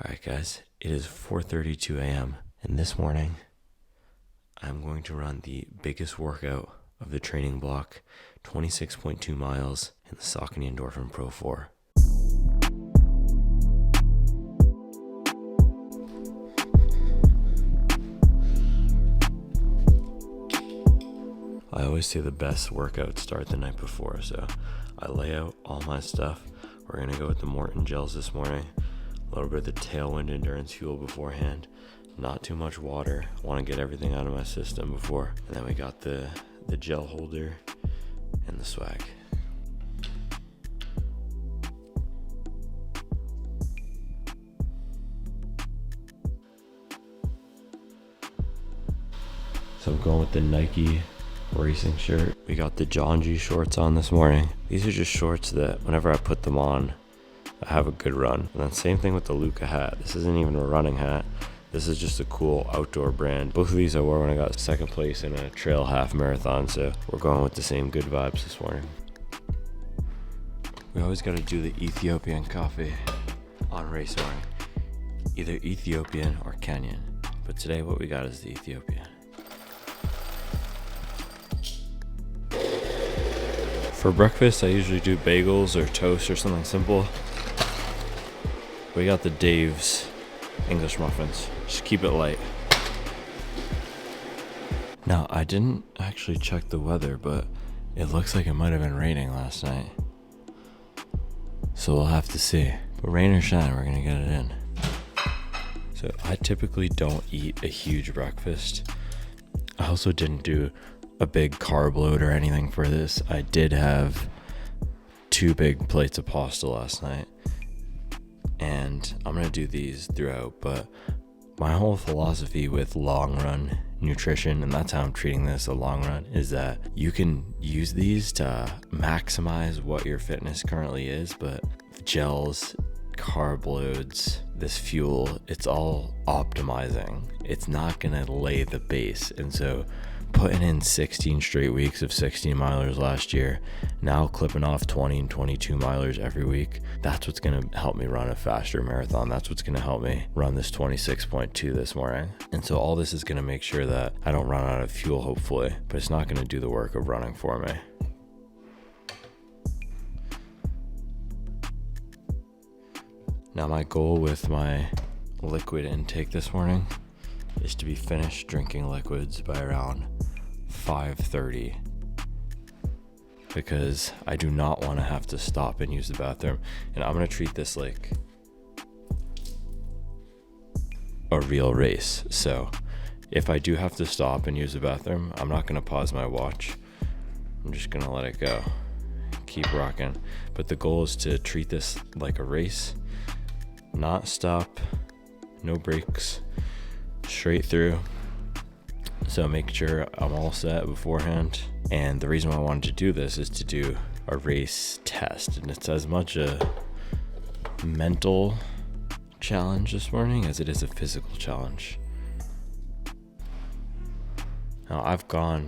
Alright guys, it is 4:32 a.m. and this morning I'm going to run the biggest workout of the training block, 26.2 miles in the Saucony Endorphin Pro 4. I always say the best workouts start the night before, so I lay out all my stuff. We're going to go with the Morton gels this morning. A little bit of the Tailwind Endurance Fuel beforehand. Not too much water. I want to get everything out of my system before. And then we got the gel holder and the swag. So I'm going with the Nike racing shirt. We got the John G shorts on this morning. These are just shorts that whenever I put them on, I have a good run. And then same thing with the Luca hat. This isn't even a running hat. This is just a cool outdoor brand. Both of these I wore when I got second place in a trail half marathon, so we're going with the same good vibes this morning. We always got to do the Ethiopian coffee on race morning. Either Ethiopian or Kenyan. But today what we got is the Ethiopian. For breakfast, I usually do bagels or toast or something simple. We got the Dave's English muffins. Just keep it light. Now, I didn't actually check the weather, but it looks like it might have been raining last night. So we'll have to see. But rain or shine, we're gonna get it in. So I typically don't eat a huge breakfast. I also didn't do a big carb load or anything for this. I did have 2 big plates of pasta last night. And I'm going to do these throughout, but my whole philosophy with long run nutrition, and that's how I'm treating this a long run, is that you can use these to maximize what your fitness currently is, but gels, carb loads, this fuel, it's all optimizing. It's not going to lay the base. And so putting in 16 straight weeks of 16 milers last year, now clipping off 20 and 22 milers every week, that's what's going to help me run a faster marathon. That's what's going to help me run this 26.2 this morning. And so all this is going to make sure that I don't run out of fuel, hopefully, but it's not going to do the work of running for me. Now my goal with my liquid intake this morning is to be finished drinking liquids by around 5:30, because I do not want to have to stop and use the bathroom. And I'm going to treat this like a real race. So if I do have to stop and use the bathroom, I'm not going to pause my watch. I'm just going to let it go. Keep rocking. But the goal is to treat this like a race, not stop, no breaks, straight through. So make sure I'm all set beforehand. And the reason why I wanted to do this is to do a race test, and it's as much a mental challenge this morning as it is a physical challenge. Now I've gone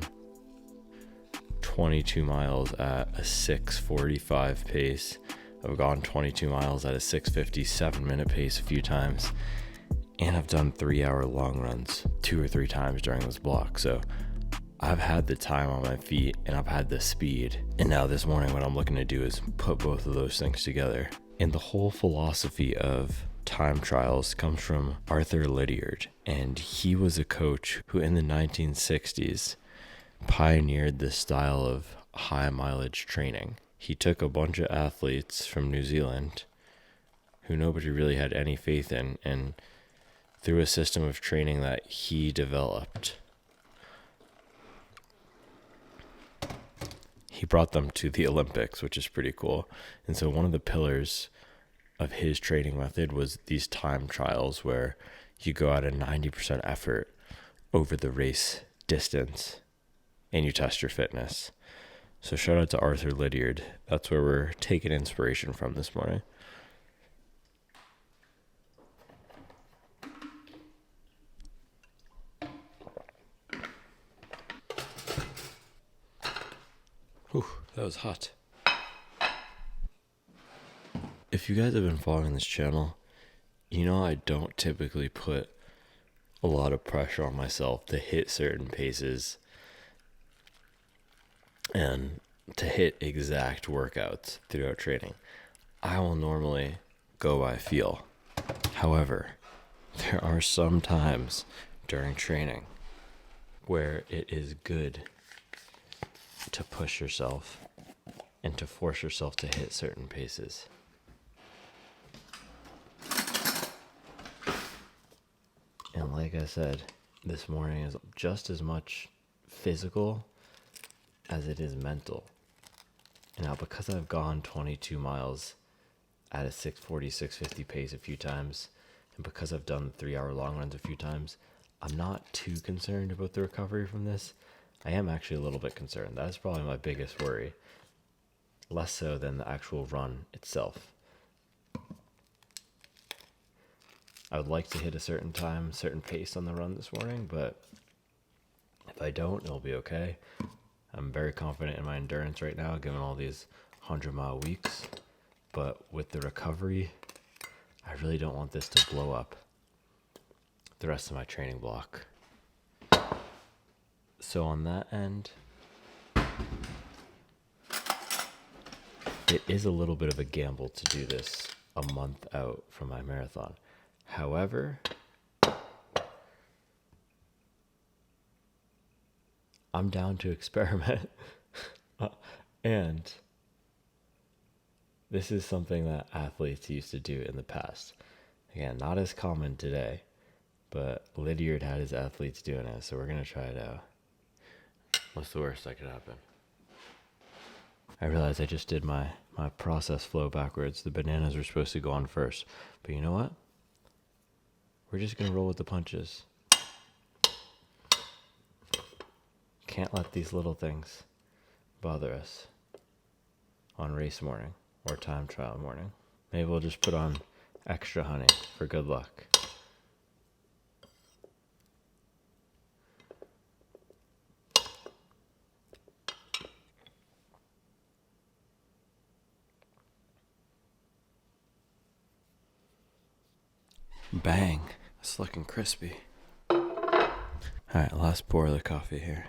22 miles at a 6:45 pace. I've gone 22 miles at a 6:57 minute pace a few times. And I've done 3-hour long runs 2 or 3 times during this block. So I've had the time on my feet and I've had the speed. And now this morning what I'm looking to do is put both of those things together. And the whole philosophy of time trials comes from Arthur Lydiard. And he was a coach who in the 1960s pioneered this style of high mileage training. He took a bunch of athletes from New Zealand who nobody really had any faith in, and through a system of training that he developed, he brought them to the Olympics, which is pretty cool. And so one of the pillars of his training method was these time trials where you go at a 90% effort over the race distance and you test your fitness. So shout out to Arthur Lydiard. That's where we're taking inspiration from this morning. Whew, that was hot. If you guys have been following this channel, I don't typically put a lot of pressure on myself to hit certain paces and to hit exact workouts throughout training. I will normally go by feel. However, there are some times during training where it is good to push yourself and to force yourself to hit certain paces. And like I said, this morning is just as much physical as it is mental. And now because I've gone 22 miles at a 640, 650 pace a few times, and because I've done 3-hour long runs a few times, I'm not too concerned about the recovery from this. I am actually a little bit concerned. That's probably my biggest worry. Less so than the actual run itself. I would like to hit a certain time, certain pace on the run this morning, but if I don't, it'll be okay. I'm very confident in my endurance right now, given all these 100-mile weeks. But with the recovery, I really don't want this to blow up the rest of my training block. So on that end, it is a little bit of a gamble to do this a month out from my marathon. However, I'm down to experiment. And this is something that athletes used to do in the past. Again, not as common today, but Lydiard had his athletes doing it, so we're going to try it out. What's the worst that could happen? I realized I just did my process flow backwards. The bananas were supposed to go on first. But you know what? We're just going to roll with the punches. Can't let these little things bother us on race morning or time trial morning. Maybe we'll just put on extra honey for good luck. Bang. It's looking crispy. Alright, last pour of the coffee here.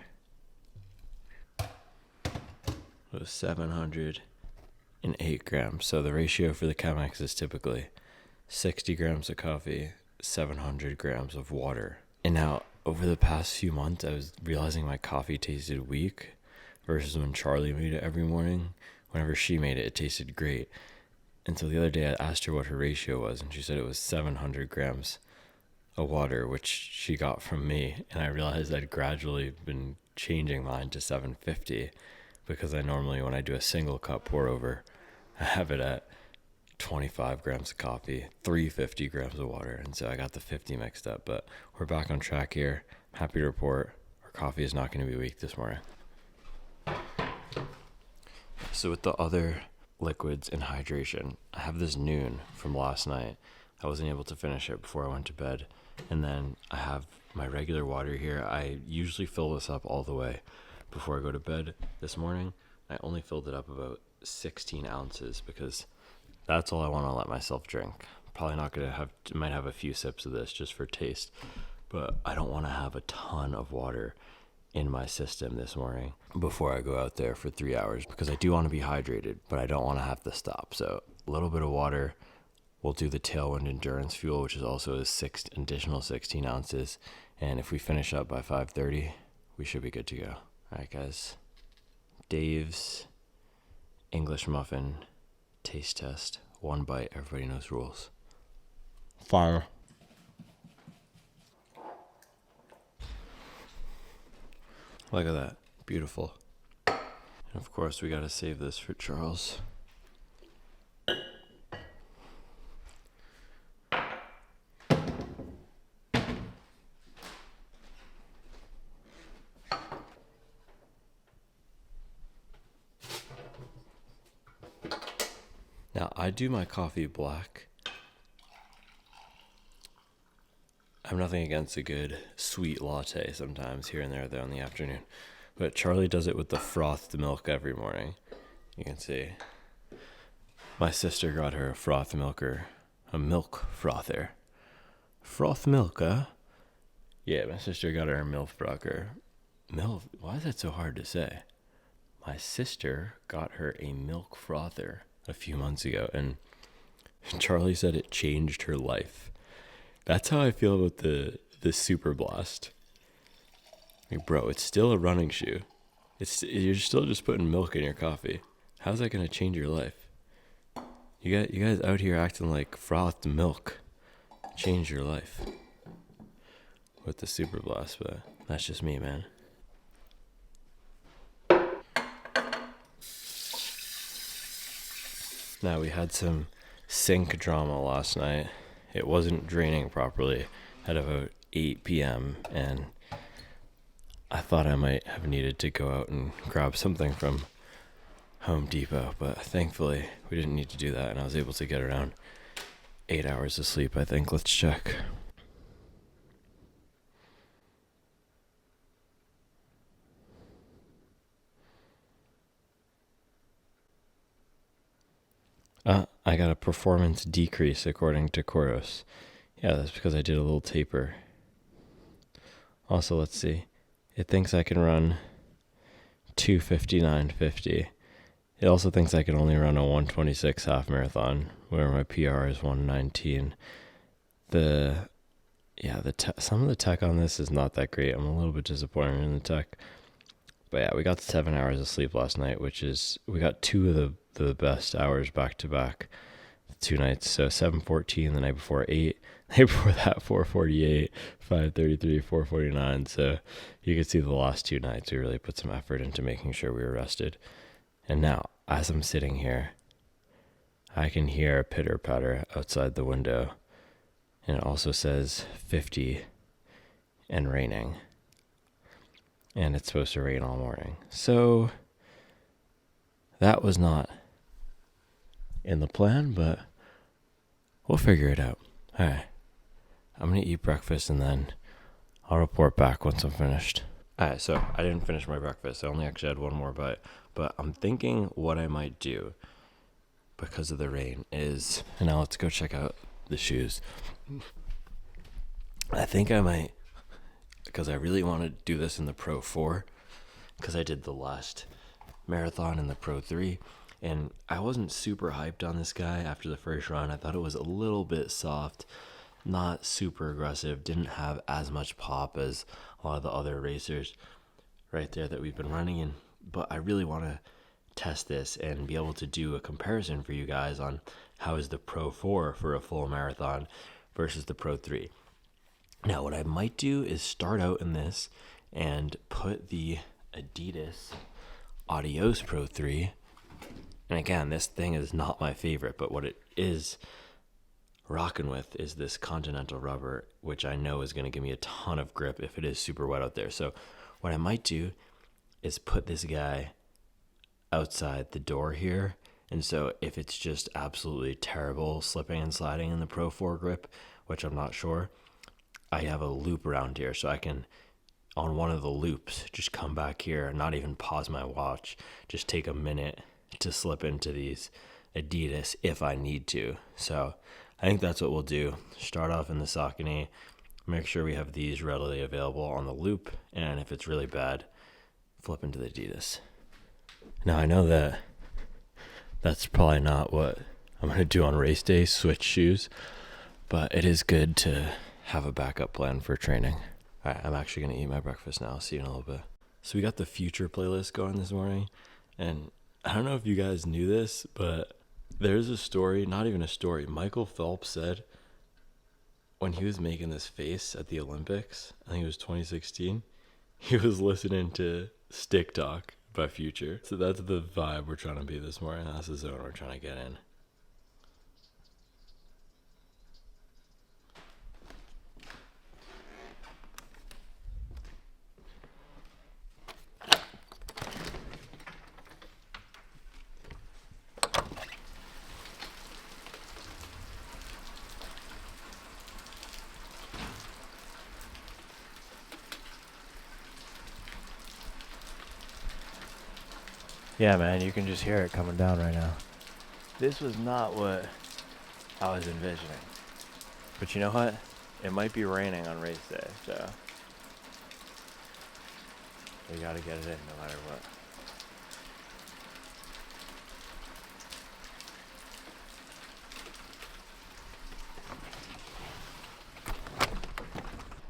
It was 708 grams. So the ratio for the Chemex is typically 60 grams of coffee, 700 grams of water. And now, over the past few months, I was realizing my coffee tasted weak versus when Charlie made it every morning. Whenever she made it, it tasted great. And so the other day I asked her what her ratio was, and she said it was 700 grams of water, which she got from me. And I realized I'd gradually been changing mine to 750 because I normally, when I do a single cup pour over, I have it at 25 grams of coffee, 350 grams of water. And so I got the 50 mixed up, but we're back on track here. I'm happy to report our coffee is not going to be weak this morning. So with the other liquids and hydration, I have this noon from last night. I wasn't able to finish it before I went to bed. And then I have my regular water here. I usually fill this up all the way before I go to bed. This morning, I only filled it up about 16 ounces because that's all I want to let myself drink. Probably not going to have, might have a few sips of this just for taste, but I don't want to have a ton of water in my system this morning before I go out there for 3 hours because I do want to be hydrated, but I don't want to have to stop. So a little bit of water. We'll do the Tailwind Endurance Fuel, which is also a additional 16 ounces. And if we finish up by 5:30, we should be good to go. All right, guys. Dave's English muffin taste test. One bite. Everybody knows rules. Fire. Look at that. Beautiful. And of course, we got to save this for Charles. Now, I do my coffee black. I have nothing against a good sweet latte sometimes here and there though in the afternoon. But Charlie does it with the frothed milk every morning. You can see. My sister got her a froth milker a milk frother. Froth milk, huh? Yeah, my sister got her a milk frother. Milk? Why is that so hard to say? My sister got her a milk frother a few months ago, and Charlie said it changed her life. That's how I feel about the Super Blast. I mean, bro, it's still a running shoe. You're still just putting milk in your coffee. How's that gonna change your life? You guys out here acting like frothed milk change your life with the Super Blast, but that's just me, man. Now, we had some sink drama last night. It wasn't draining properly at about 8 p.m. and I thought I might have needed to go out and grab something from Home Depot, but thankfully we didn't need to do that, and I was able to get around 8 hours of sleep, I think. Let's check. I got a performance decrease according to Koros. Yeah, that's because I did a little taper. Also, let's see. It thinks I can run 2:59:50. It also thinks I can only run a 1:26 half marathon, where my PR is 1:19. Some of the tech on this is not that great. I'm a little bit disappointed in the tech. But yeah, we got 7 hours of sleep last night, we got two of the best hours back to back, 2 nights. So 7:14 the night before, 8. The night before that, 4:48, 5:33, 4:49. So you could see the last 2 nights we really put some effort into making sure we were rested. And now, as I'm sitting here, I can hear a pitter patter outside the window. And it also says 50 and raining. And it's supposed to rain all morning. So that was not in the plan, but we'll figure it out. All right. I'm going to eat breakfast and then I'll report back once I'm finished. All right, so I didn't finish my breakfast. I only actually had one more bite. But I'm thinking what I might do because of the rain is, and now let's go check out the shoes. I think I might, because I really want to do this in the Pro 4, because I did the last marathon in the Pro 3, and I wasn't super hyped on this guy after the first run. I thought it was a little bit soft, not super aggressive, didn't have as much pop as a lot of the other racers right there that we've been running in. But I really want to test this and be able to do a comparison for you guys on how is the Pro 4 for a full marathon versus the Pro 3. Now, what I might do is start out in this and put the Adidas Adios Pro 3. And again, this thing is not my favorite, but what it is rocking with is this Continental rubber, which I know is going to give me a ton of grip if it is super wet out there. So what I might do is put this guy outside the door here. And so if it's just absolutely terrible slipping and sliding in the Pro 4 grip, which I'm not sure, I have a loop around here. So I can, on one of the loops, just come back here and not even pause my watch. Just take a minute to slip into these Adidas if I need to. So I think that's what we'll do. Start off in the Saucony, make sure we have these readily available on the loop, and if it's really bad, flip into the Adidas. Now, I know that that's probably not what I'm going to do on race day, switch shoes, but it is good to have a backup plan for training. All right, I'm actually going to eat my breakfast now. See you in a little bit. So we got the future playlist going this morning, and I don't know if you guys knew this, but there's a story, not even a story. Michael Phelps said when he was making this face at the Olympics, I think it was 2016, he was listening to Stick Talk by Future. So that's the vibe we're trying to be this morning. That's the zone we're trying to get in. Yeah, man, you can just hear it coming down right now. This was not what I was envisioning. But you know what? It might be raining on race day, so we gotta get it in no matter what.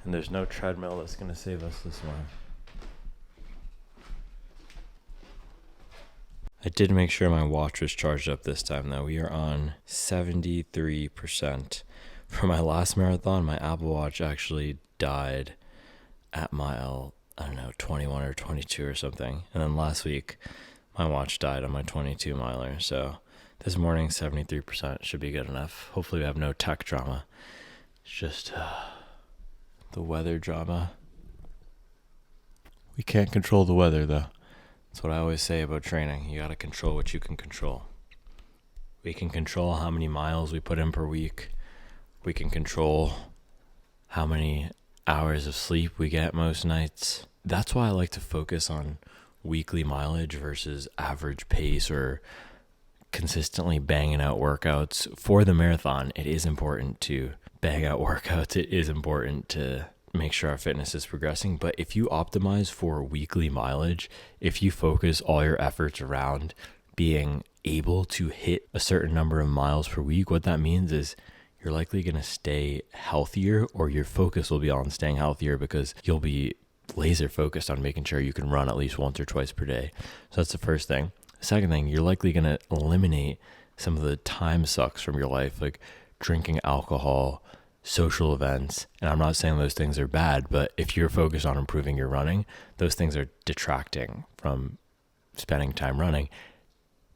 And there's no treadmill that's gonna save us this morning. I did make sure my watch was charged up this time though. We are on 73%. For my last marathon, my Apple Watch actually died at mile, 21 or 22 or something. And then last week, my watch died on my 22 miler. So this morning, 73% should be good enough. Hopefully we have no tech drama. It's just the weather drama. We can't control the weather though. That's what I always say about training. You gotta control what you can control. We can control how many miles we put in per week. We can control how many hours of sleep we get most nights. That's why I like to focus on weekly mileage versus average pace or consistently banging out workouts. For the marathon, it is important to bang out workouts. It is important to make sure our fitness is progressing. But if you optimize for weekly mileage, if you focus all your efforts around being able to hit a certain number of miles per week, what that means is you're likely going to stay healthier, or your focus will be on staying healthier because you'll be laser focused on making sure you can run at least once or twice per day. So that's the first thing. The second thing, you're likely going to eliminate some of the time sucks from your life, like drinking alcohol, social events. And I'm not saying those things are bad, but if you're focused on improving your running, those things are detracting from spending time running.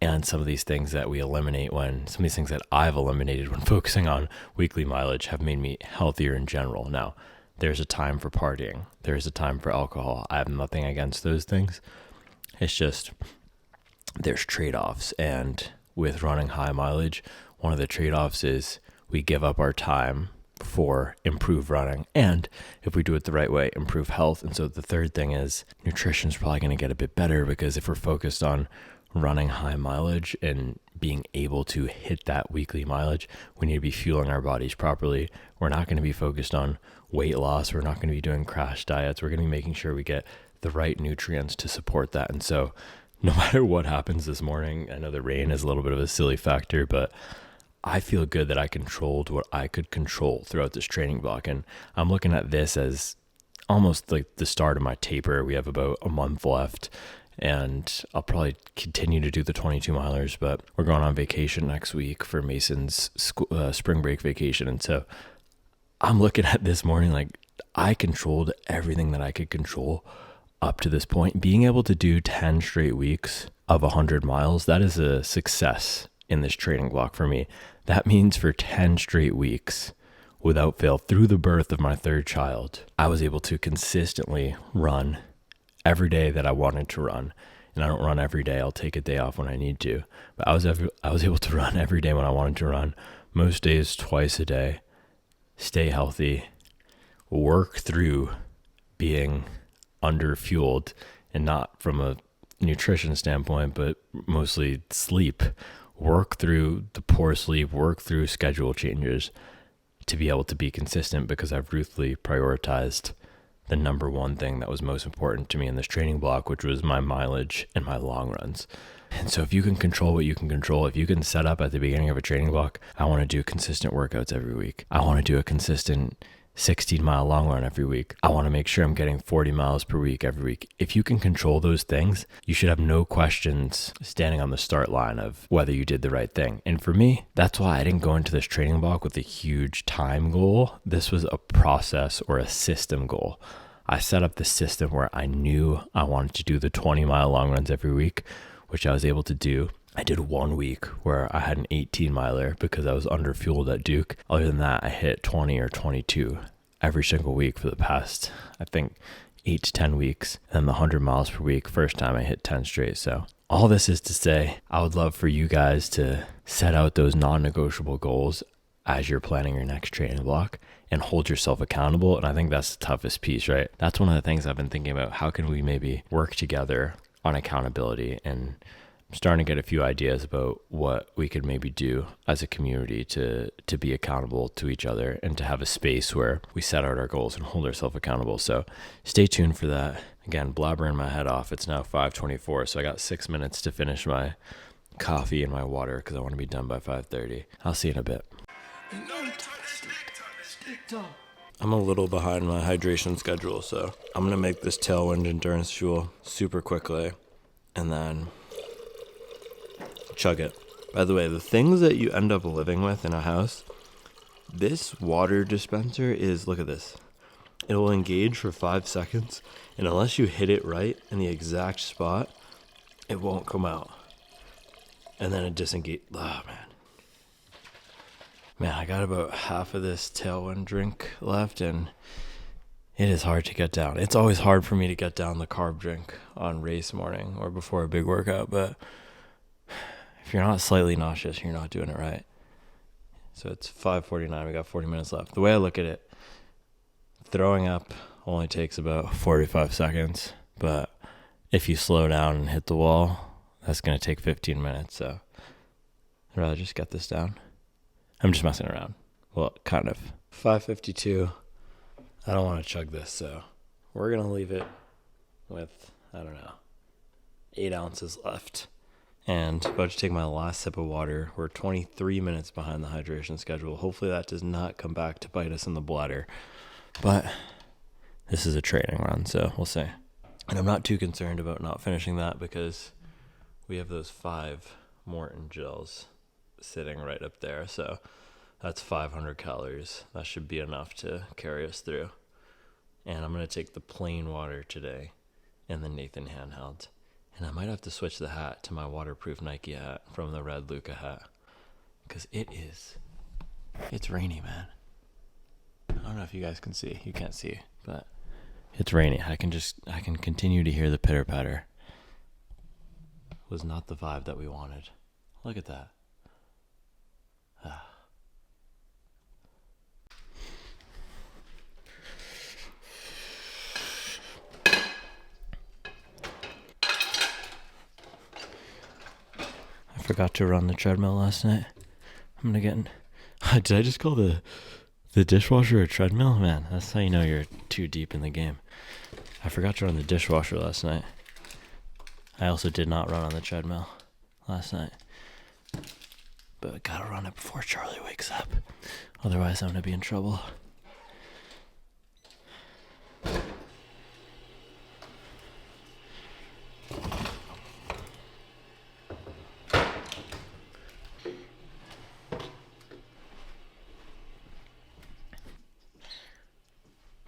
And some of these things that we eliminate some of these things that I've eliminated when focusing on weekly mileage have made me healthier in general. Now, there's a time for partying. There's a time for alcohol. I have nothing against those things. It's just, there's trade-offs. And with running high mileage, one of the trade-offs is we give up our time for improved running. And if we do it the right way, improve health. And so the third thing is nutrition is probably going to get a bit better, because if we're focused on running high mileage and being able to hit that weekly mileage, we need to be fueling our bodies properly. We're not going to be focused on weight loss. We're not going to be doing crash diets. We're going to be making sure we get the right nutrients to support that. And so no matter what happens this morning, I know the rain is a little bit of a silly factor, but I feel good that I controlled what I could control throughout this training block. And I'm looking at this as almost like the start of my taper. We have about a month left, and I'll probably continue to do the 22 milers, but we're going on vacation next week for Mason's spring break vacation. And so I'm looking at this morning like I controlled everything that I could control up to this point. Being able to do 10 straight weeks of 100 miles, that is a success in this training block for me. That means for 10 straight weeks, without fail, through the birth of my third child, I was able to consistently run every day that I wanted to run. And I don't run every day. I'll take a day off when I need to. But I was able to run every day when I wanted to run. Most days, twice a day. Stay healthy. Work through being under-fueled, and not from a nutrition standpoint, but mostly sleep. Work through the poor sleep. Work through schedule changes to be able to be consistent, because I've ruthlessly prioritized the number one thing that was most important to me in this training block, which was my mileage and my long runs. And so if you can control what you can control, if you can set up at the beginning of a training block, I want to do consistent workouts every week. I want to do a consistent 16-mile long run every week. I want to make sure I'm getting 40 miles per week every week. If you can control those things, you should have no questions standing on the start line of whether you did the right thing. And for me, that's why I didn't go into this training block with a huge time goal. This was a process or a system goal. I set up the system where I knew I wanted to do the 20-mile long runs every week, which I was able to do. I did 1 week where I had an 18-miler because I was under-fueled at Duke. Other than that, I hit 20 or 22 every single week for the past, I think, 8 to 10 weeks. And then the 100 miles per week, first time I hit 10 straight. So all this is to say, I would love for you guys to set out those non-negotiable goals as you're planning your next training block, and hold yourself accountable. And I think that's the toughest piece, right? That's one of the things I've been thinking about. How can we maybe work together on accountability and I'm starting to get a few ideas about what we could maybe do as a community to be accountable to each other and to have a space where we set out our goals and hold ourselves accountable. So stay tuned for that. Again, blabbering my head off. It's now 5:24, so I got 6 minutes to finish my coffee and my water because I want to be done by 5:30. I'll see you in a bit. I'm a little behind my hydration schedule, so I'm going to make this Tailwind Endurance Fuel super quickly and then chug it. By the way, the things that you end up living with in a house, this water dispenser is, look at this. It will engage for 5 seconds, and unless you hit it right in the exact spot, it won't come out. And then it disengages. Oh, man. Man, I got about half of this Tailwind drink left, and it is hard to get down. It's always hard for me to get down the carb drink on race morning or before a big workout, but if you're not slightly nauseous, you're not doing it right. So it's 5:49. We got 40 minutes left. The way I look at it, throwing up only takes about 45 seconds, but if you slow down and hit the wall, that's going to take 15 minutes. So I'd rather just get this down. I'm just messing around. Well, kind of. 5:52. I don't want to chug this, so we're going to leave it with, 8 ounces left. And about to take my last sip of water. We're 23 minutes behind the hydration schedule. Hopefully that does not come back to bite us in the bladder. But this is a training run, so we'll see. And I'm not too concerned about not finishing that because we have those 5 Morton gels sitting right up there. So that's 500 calories. That should be enough to carry us through. And I'm going to take the plain water today and the Nathan handheld. And I might have to switch the hat to my waterproof Nike hat from the red Luca hat. Because it's rainy, man. I don't know if you guys can see. You can't see, but it's rainy. I can continue to hear the pitter patter. Was not the vibe that we wanted. Look at that. I forgot to run the treadmill last night. I'm gonna get. Did I just call the dishwasher a treadmill? Man, that's how you know you're too deep in the game. I forgot to run the dishwasher last night. I also did not run on the treadmill last night. But I gotta run it before Charlie wakes up. Otherwise, I'm gonna be in trouble.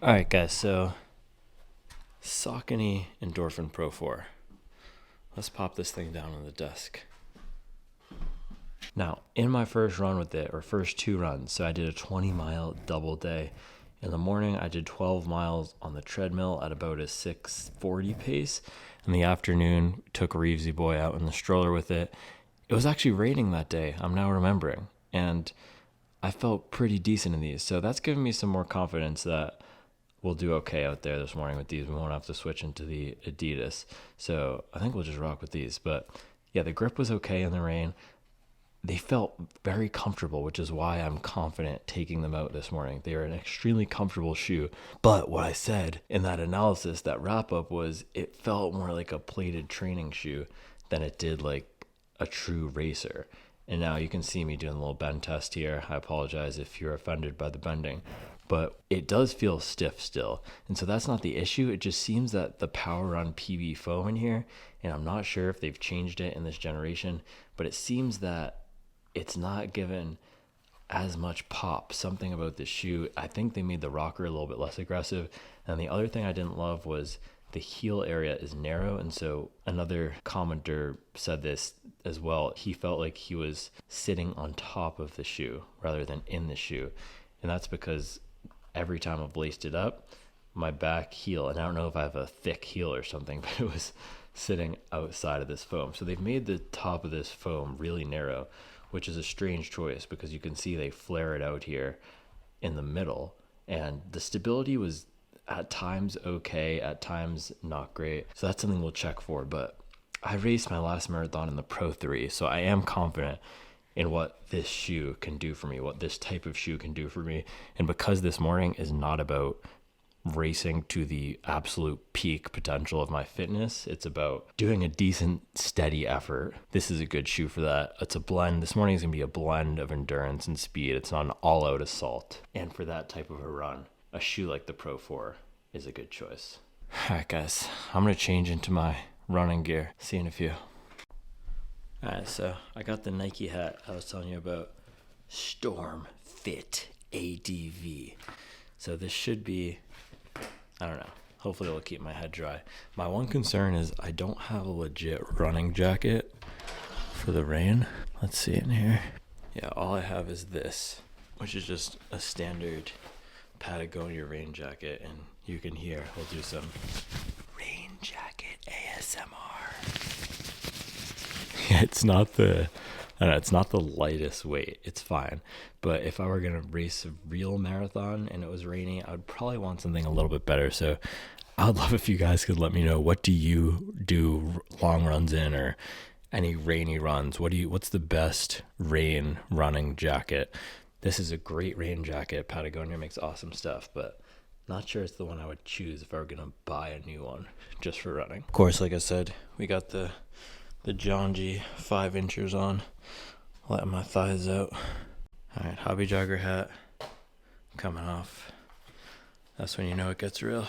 Alright guys, so Saucony Endorphin Pro 4. Let's pop this thing down on the desk. Now, in my first run with it, or first 2 runs, so I did a 20-mile double day. In the morning, I did 12 miles on the treadmill at about a 6:40 pace. In the afternoon, took Reevesy boy out in the stroller with it. It was actually raining that day, I'm now remembering. And I felt pretty decent in these. So that's given me some more confidence that we'll do okay out there this morning with these. We won't have to switch into the Adidas. So I think we'll just rock with these. But yeah, the grip was okay in the rain. They felt very comfortable, which is why I'm confident taking them out this morning. They are an extremely comfortable shoe. But what I said in that analysis, that wrap up, was it felt more like a plated training shoe than it did like a true racer. And now you can see me doing a little bend test here. I apologize if you're offended by the bending, but it does feel stiff still. And so that's not the issue. It just seems that the Power Run PB foam in here, and I'm not sure if they've changed it in this generation, but it seems that it's not given as much pop. Something about this shoe. I think they made the rocker a little bit less aggressive. And the other thing I didn't love was the heel area is narrow. And so another commenter said this as well. He felt like he was sitting on top of the shoe rather than in the shoe. And that's because every time I've laced it up, my back heel, and I don't know if I have a thick heel or something, but it was sitting outside of this foam. So they've made the top of this foam really narrow, which is a strange choice because you can see they flare it out here in the middle. And the stability was at times okay, at times not great. So that's something we'll check for. But I raced my last marathon in the Pro 3, so I am confident in what this shoe can do for me, what this type of shoe can do for me. And because this morning is not about racing to the absolute peak potential of my fitness, it's about doing a decent, steady effort. This is a good shoe for that. It's a blend. This morning is going to be a blend of endurance and speed. It's not an all-out assault. And for that type of a run, a shoe like the Pro 4 is a good choice. All right, guys, I'm going to change into my running gear. See you in a few. All right, so I got the Nike hat I was telling you about. Storm Fit ADV. So this should be, I don't know, hopefully it'll keep my head dry. My one concern is I don't have a legit running jacket for the rain. Let's see in here. Yeah, all I have is this, which is just a standard Patagonia rain jacket, and you can hear, we'll do some rain jacket ASMR. Yeah, it's not the lightest weight. It's fine. But if I were going to race a real marathon and it was raining, I would probably want something a little bit better. So I'd love if you guys could let me know, what do you do long runs in, or any rainy runs? What's the best rain running jacket? This is a great rain jacket. Patagonia makes awesome stuff, but not sure it's the one I would choose if I were going to buy a new one just for running. Of course, like I said, we got the John G 5 inchers on, letting my thighs out. All right, hobby jogger hat coming off. That's when you know it gets real.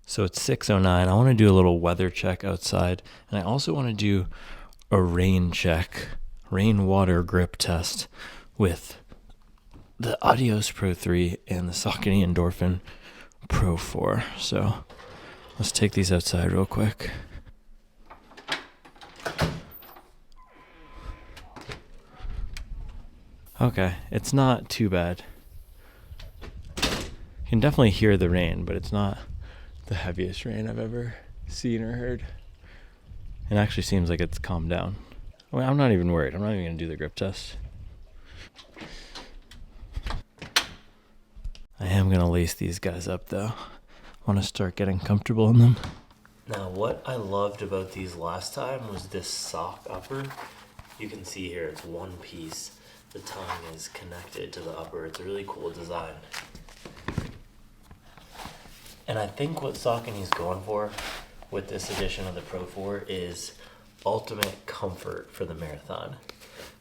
So it's 6:09. I want to do a little weather check outside, and I also want to do a rain check, rainwater grip test with the Adios Pro 3 and the Saucony Endorphin Pro 4. So let's take these outside real quick. Okay, it's not too bad. You can definitely hear the rain, but it's not the heaviest rain I've ever seen or heard. It actually seems like it's calmed down. I mean, I'm not even worried. I'm not even going to do the grip test. I am going to lace these guys up, though. I want to start getting comfortable in them. Now, what I loved about these last time was this sock upper. You can see here, it's one piece. The tongue is connected to the upper. It's a really cool design. And I think what Saucony is going for with this edition of the Pro 4 is ultimate comfort for the marathon,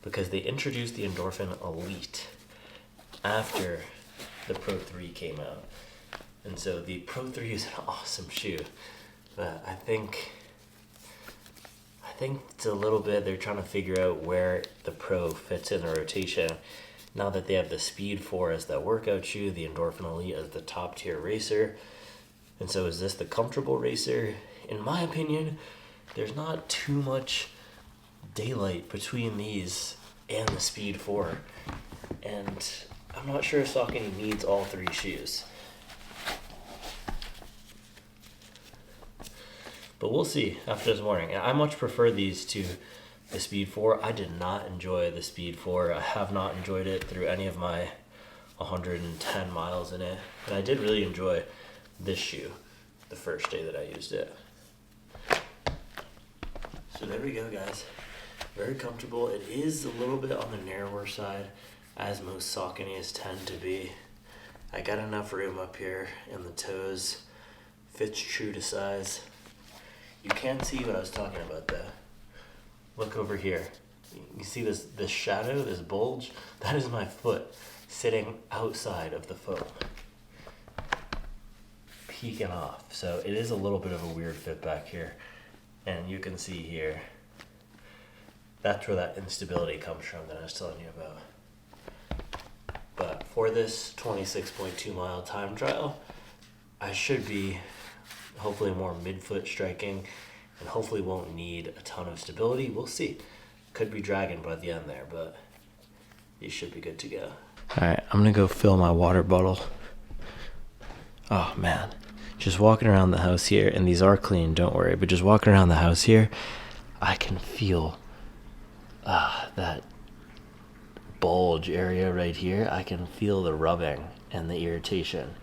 because they introduced the Endorphin Elite after the Pro 3 came out. And so the Pro 3 is an awesome shoe, but I think it's a little bit, they're trying to figure out where the Pro fits in the rotation. Now that they have the Speed 4 as that workout shoe, the Endorphin Elite as the top tier racer. And so is this the comfortable racer? In my opinion, there's not too much daylight between these and the Speed 4. And I'm not sure if Saucony needs all three shoes. But we'll see after this morning. I much prefer these to the Speed 4. I did not enjoy the Speed 4. I have not enjoyed it through any of my 110 miles in it. And I did really enjoy this shoe the first day that I used it. So there we go, guys. Very comfortable. It is a little bit on the narrower side, as most Sauconys tend to be. I got enough room up here in the toes. Fits true to size. You can't see what I was talking about though. Look over here. You see this shadow, this bulge? That is my foot sitting outside of the foam, peeking off. So it is a little bit of a weird fit back here. And you can see here, that's where that instability comes from that I was telling you about. But for this 26.2 mile time trial, I should be hopefully more midfoot striking, and hopefully won't need a ton of stability. We'll see. Could be dragging by the end there, but these should be good to go. All right, I'm gonna go fill my water bottle. Oh man, just walking around the house here, and these are clean, don't worry, but just walking around the house here, I can feel that bulge area right here. I can feel the rubbing and the irritation,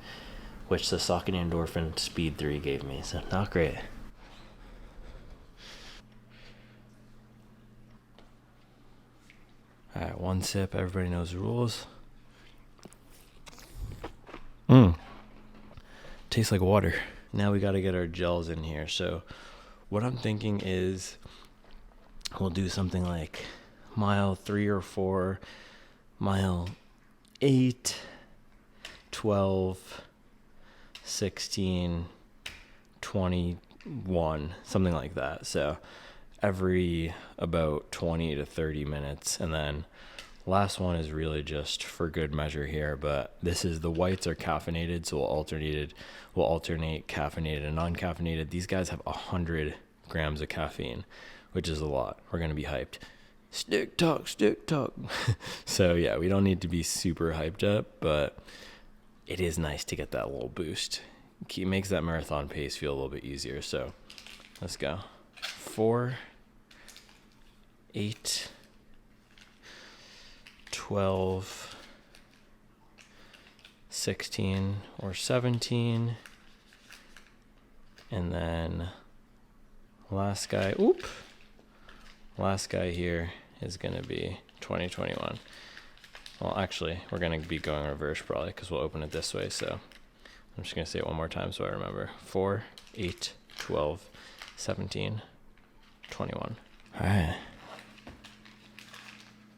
which the Saucony Endorphin Speed 3 gave me, so not great. All right, one sip. Everybody knows the rules. Tastes like water. Now we got to get our gels in here. So what I'm thinking is we'll do something like mile 3 or 4, mile 8, 12, 16, 21, something like that. So every about 20 to 30 minutes. And then last one is really just for good measure here, but this is the whites are caffeinated, so we'll alternate caffeinated and non-caffeinated. These guys have 100 grams of caffeine, which is a lot. We're going to be hyped. Stick talk. So yeah, we don't need to be super hyped up, but it is nice to get that little boost. It makes that marathon pace feel a little bit easier. So let's go. 4, 8, 12, 16 or 17, and then last guy here is going to be 2021. Well, actually, we're going to be going reverse probably because we'll open it this way. So I'm just going to say it one more time so I remember. 4, 8, 12, 17, 21. All right.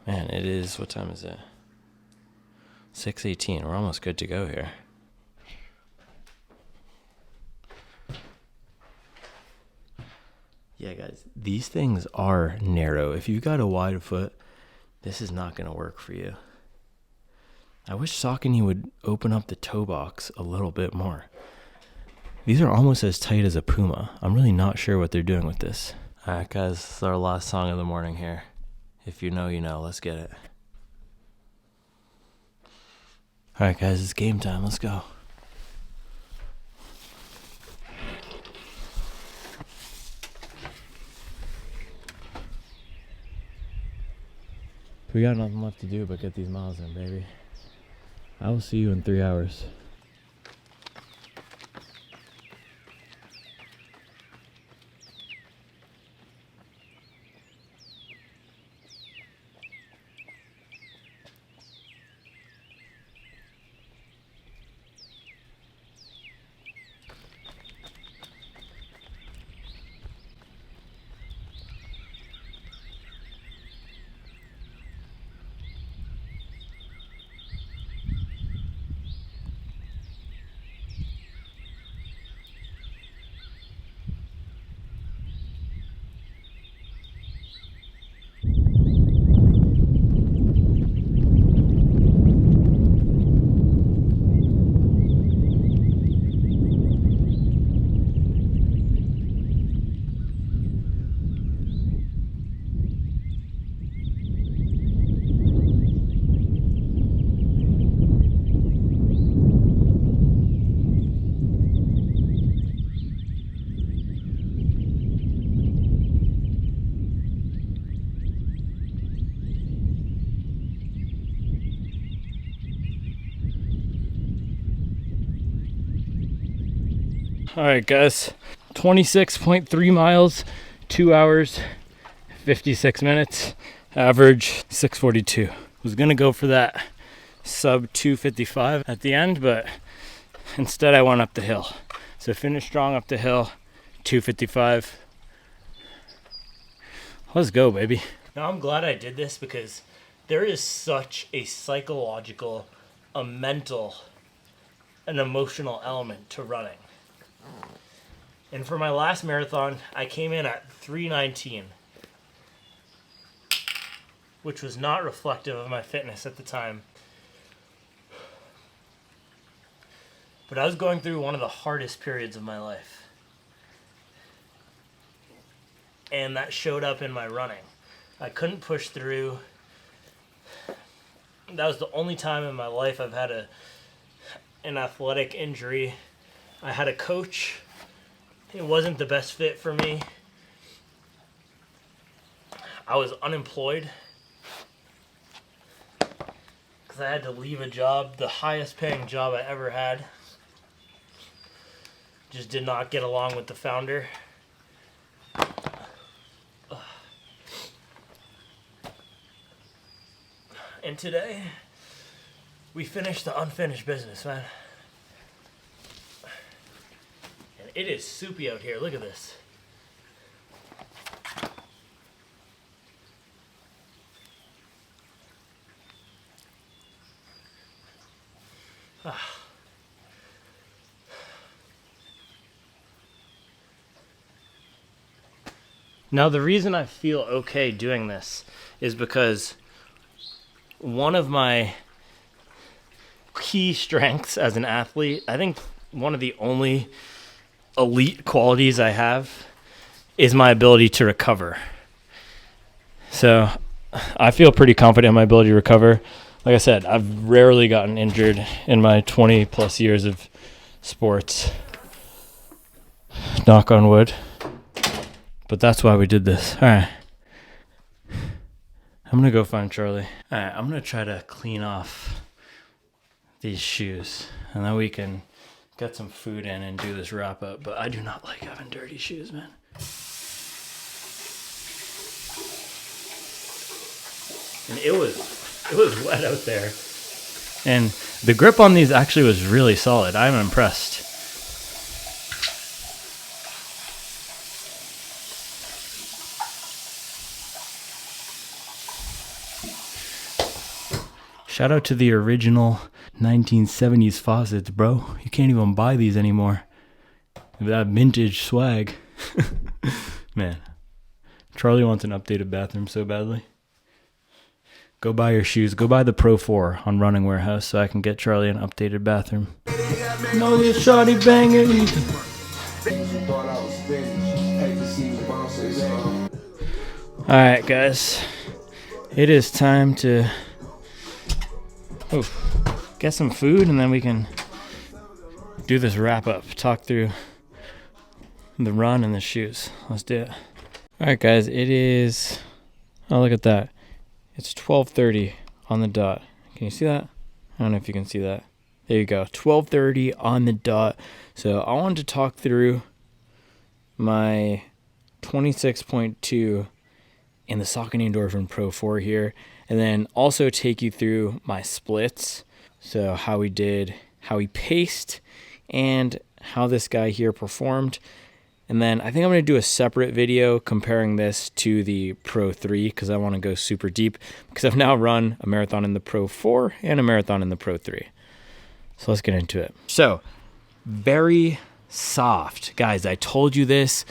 Man, it is, what time is it? 6:18. We're almost good to go here. Yeah, guys, these things are narrow. If you've got a wide foot, this is not going to work for you. I wish Saucony would open up the toe box a little bit more. These are almost as tight as a Puma. I'm really not sure what they're doing with this. All right, guys, this is our last song of the morning here. If you know, you know. Let's get it. All right, guys, it's game time. Let's go. We got nothing left to do but get these miles in, baby. I will see you in 3 hours. All right, guys, 26.3 miles, 2 hours, 56 minutes, average 6:42. Was gonna go for that sub 2:55 at the end, but instead I went up the hill. So finished strong up the hill, 2:55. Let's go, baby. Now I'm glad I did this because there is such a psychological, a mental, an emotional element to running. And for my last marathon, I came in at 3:19, which was not reflective of my fitness at the time. But I was going through one of the hardest periods of my life. And that showed up in my running. I couldn't push through. That was the only time in my life I've had an athletic injury. I had a coach. It wasn't the best fit for me. I was unemployed because I had to leave a job, the highest paying job I ever had. Just did not get along with the founder. And today, we finished the unfinished business, man. And it is soupy out here. Look at this. Now, the reason I feel okay doing this is because one of my key strengths as an athlete, I think one of the only elite qualities I have, is my ability to recover. So I feel pretty confident in my ability to recover. Like I said, I've rarely gotten injured in my 20 plus years of sports. Knock on wood. But that's why we did this. All right. I'm going to go find Charlie. All right, I'm going to try to clean off these shoes. And then we can get some food in and do this wrap up. But I do not like having dirty shoes, man. And it was wet out there. And the grip on these actually was really solid. I'm impressed. Shout out to the original 1970s faucets, bro. You can't even buy these anymore. That vintage swag. Man, Charlie wants an updated bathroom so badly. Go buy your shoes. Go buy the Pro 4 on Running Warehouse so I can get Charlie an updated bathroom. No, you shawty banging. Alright, guys. It is time to get some food, and then we can do this wrap up. Talk through the run and the shoes. Let's do it. Alright, guys. It is... Oh, look at that. It's 12:30 on the dot. Can you see that? I don't know if you can see that. There you go. 12:30 on the dot. So I wanted to talk through my 26.2 in the Saucony Endorphin Pro 4 here, and then also take you through my splits. So how we did, how we paced, and how this guy here performed. And then I think I'm going to do a separate video comparing this to the Pro 3 because I want to go super deep because I've now run a marathon in the Pro 4 and a marathon in the Pro 3. So let's get into it. So, very soft. Guys, I told you this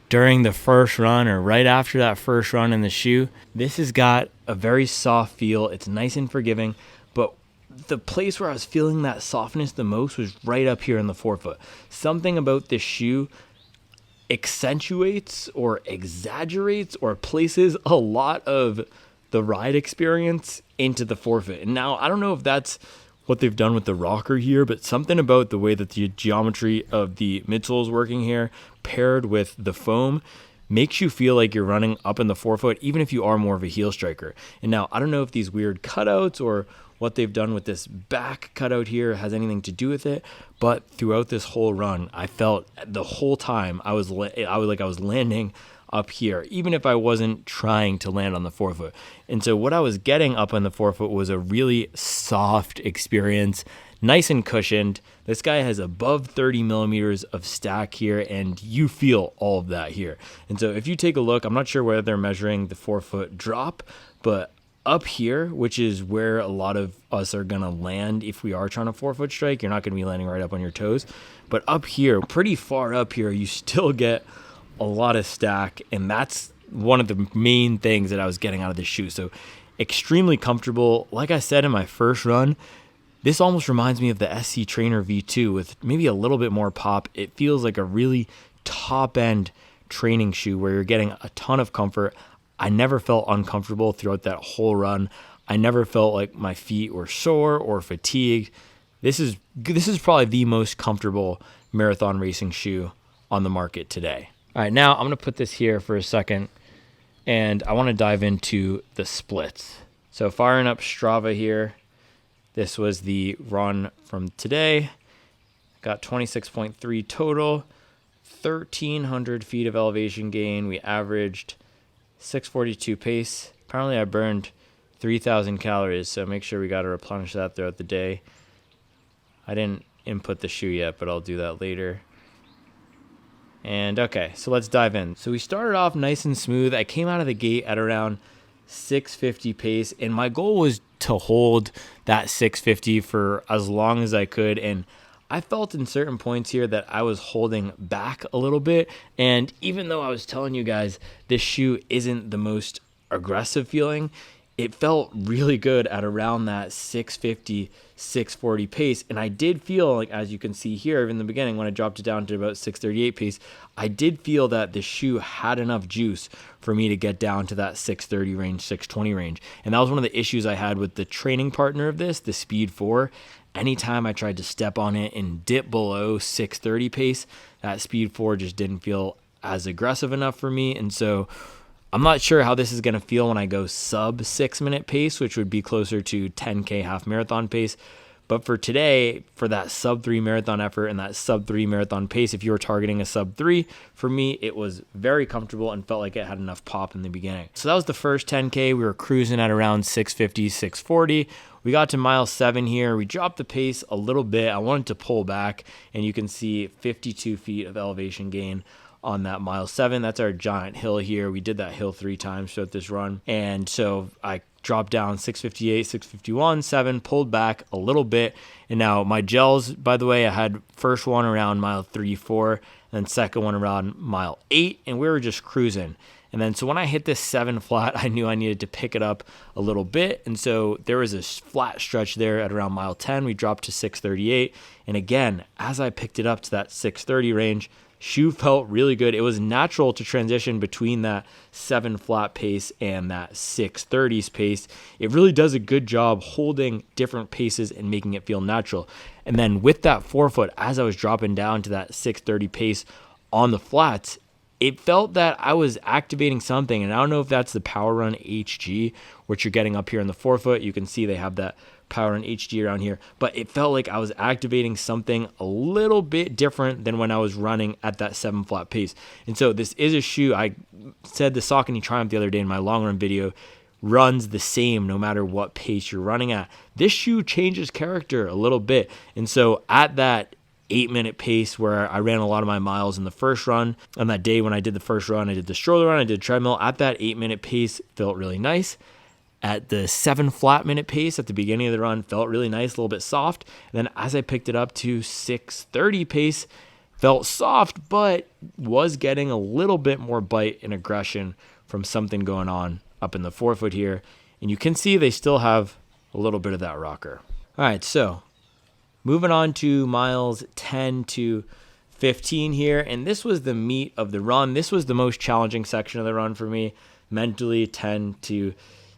during the first run or right after that first run in the shoe. This has got a very soft feel. It's nice and forgiving, but the place where I was feeling that softness the most was right up here in the forefoot. Something about this shoe accentuates or exaggerates or places a lot of the ride experience into the forefoot. And now I don't know if that's what they've done with the rocker here, but something about the way that the geometry of the midsole is working here paired with the foam makes you feel like you're running up in the forefoot, even if you are more of a heel striker. And now I don't know if these weird cutouts or what they've done with this back cutout here has anything to do with it, but throughout this whole run, I felt the whole time I was landing up here, even if I wasn't trying to land on the forefoot. And so what I was getting up on the forefoot was a really soft experience, nice and cushioned. This guy has above 30 millimeters of stack here, and you feel all of that here. And so if you take a look, I'm not sure whether they're measuring the forefoot drop, but up here, which is where a lot of us are going to land if we are trying to forefoot strike, you're not going to be landing right up on your toes. But up here, pretty far up here, you still get a lot of stack, and that's one of the main things that I was getting out of this shoe. So extremely comfortable. Like I said in my first run, this almost reminds me of the SC Trainer V2 with maybe a little bit more pop. It feels like a really top-end training shoe where you're getting a ton of comfort. I never felt uncomfortable throughout that whole run. I never felt like my feet were sore or fatigued. This is probably the most comfortable marathon racing shoe on the market today. All right, now I'm going to put this here for a second, and I want to dive into the splits. So firing up Strava here, this was the run from today. Got 26.3 total, 1,300 feet of elevation gain. We averaged 6:42 pace. Apparently I burned 3,000 calories. So make sure we got to replenish that throughout the day. I didn't input the shoe yet, but I'll do that later. And okay, so let's dive in. So we started off nice and smooth. I came out of the gate at around 650 pace, and my goal was to hold that 650 for as long as I could. And I felt in certain points here that I was holding back a little bit. And even though I was telling you guys this shoe isn't the most aggressive feeling, it felt really good at around that 650, 640 pace. And I did feel like, as you can see here in the beginning, when I dropped it down to about 638 pace, I did feel that the shoe had enough juice for me to get down to that 630 range, 620 range. And that was one of the issues I had with the training partner of this, the Speed 4. Anytime I tried to step on it and dip below 630 pace, that Speed 4 just didn't feel as aggressive enough for me. And so I'm not sure how this is going to feel when I go sub 6 minute pace, which would be closer to 10K half marathon pace. But for today, for that sub 3 marathon effort and that sub 3 marathon pace, if you were targeting a sub 3, for me, it was very comfortable and felt like it had enough pop in the beginning. So that was the first 10K. We were cruising at around 650, 640. We got to mile 7 here. We dropped the pace a little bit. I wanted to pull back, and you can see 52 feet of elevation gain on that mile 7. That's our giant hill here. We did that hill 3 times throughout this run. And so I dropped down 658, 651, 7, pulled back a little bit. And now my gels, by the way, I had first one around mile 3, 4, and then second one around mile 8, and we were just cruising. And then so when I hit this 7 flat, I knew I needed to pick it up a little bit. And so there was a flat stretch there at around mile 10. We dropped to 638. And again, as I picked it up to that 630 range, shoe felt really good. It was natural to transition between that 7 flat pace and that 630s pace. It really does a good job holding different paces and making it feel natural. And then with that forefoot, as I was dropping down to that 630 pace on the flats, it felt that I was activating something. And I don't know if that's the Power Run HG, which you're getting up here in the forefoot. You can see they have that Power Run HG around here, but it felt like I was activating something a little bit different than when I was running at that 7 flat pace. And so this is a shoe, I said the Saucony Triumph the other day in my long run video, runs the same no matter what pace you're running at. This shoe changes character a little bit. And so at that 8-minute pace where I ran a lot of my miles in the first run, on that day when I did the first run, I did the stroller run, I did treadmill, at that 8-minute pace, felt really nice. At the 7 flat minute pace at the beginning of the run, felt really nice, a little bit soft. And then as I picked it up to 6:30 pace, felt soft, but was getting a little bit more bite and aggression from something going on up in the forefoot here. And you can see they still have a little bit of that rocker. All right, so moving on to miles 10 to 15 here. And this was the meat of the run. This was the most challenging section of the run for me, mentally, 10 to